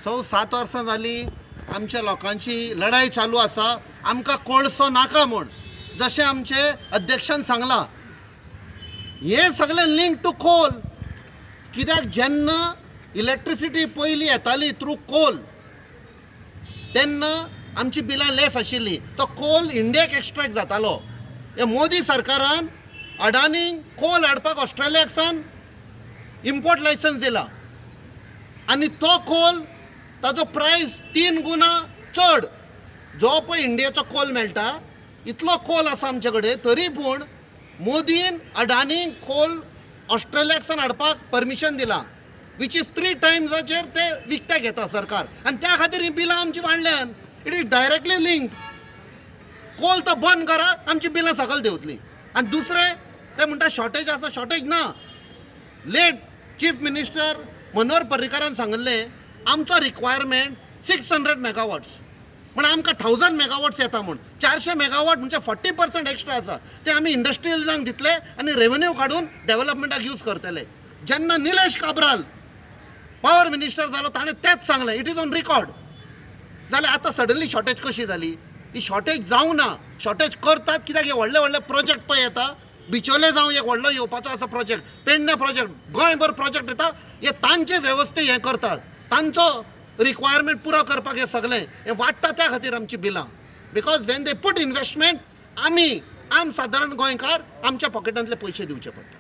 6-7 वर्सां जाली आमच्या लोकांची लढाई चालू आसा आमकां कोळसो नाका म्हूण जशें आमचे अध्यक्षान सांगलां हे सगळें लिंक टू कोल कित्याक जेन्ना इलेक्ट्रिसिटी पयलीं येताली थ्रू कोल तेन्ना आमची बिलां लेस आशिल्ली तो कोल इंडियाक एक्सट्रॅक्ट जातालो हे मोदी सरकारान अडानीक कोल हाडपाक ऑस्ट्रेलियाक सावन इम्पोर्ट लायसन्स दिला आनी तो कोल ताजो प्रायस 3 गुणा चड जो पळय इंडियेचो कोल मेळटा इतलो कोल आसा आमचे कडेन तरी पूण मोदीन अडानीक कोल ऑस्ट्रेलियाक सावन हाडपाक परमिशन दिला विच इज 3 टायम्साचेर ते विकत्याक घेता सरकार आनी त्या खातीर ही बिलां आमची वाडल्यान इट इज डायरेक्टली लिंक्ड कोल तो बंद करा आमची बिलां सकयल देंवतली आनी दुसरें ते म्हणटा शॉर्टेज आसा शॉर्टेज ना लेट चीफ मिनिस्टर मनोहर पर्रीकारान सांगले आमचो रिक्वायरमेंट 600 मेगावॉट्स म्हण आमकां 1000 मेगावॉट्स येता म्हूण 400 मेगावॉट म्हणजे 40% एक्स्ट्रा आसा ते आमी इंडस्ट्रियलिजांक दितले आनी रेव्हेन्यू काडून डेव्हलपमेंटाक यूज करतले जेन्ना निलेश काब्राल पॉवर मिनिस्टर जालो ताणें तेच सांगलें इट इज ऑन रिकॉर्ड जाल्यार आतां सडनली शॉर्टेज कशी जाली ही शॉर्टेज जावं ना शॉर्टेज करतात कित्याक हे व्हडले व्हडले प्रोजेक्ट पळय येता बिचोले जावं एक व्हडलो येवपाचो आसा प्रोजेक्ट पेडणे प्रोजेक्ट गोंयभर प्रोजेक्ट येता हे तांचे वेवस्थे हे करतात तांचो रिक्वायरमेंट पुरो करपाक हे सगळें हे वाडटा त्या खातीर आमची बिलां because when they put investment आम सादारण गोंयकार आमच्या पॉकेटांतले पयशे दिवचे पडटा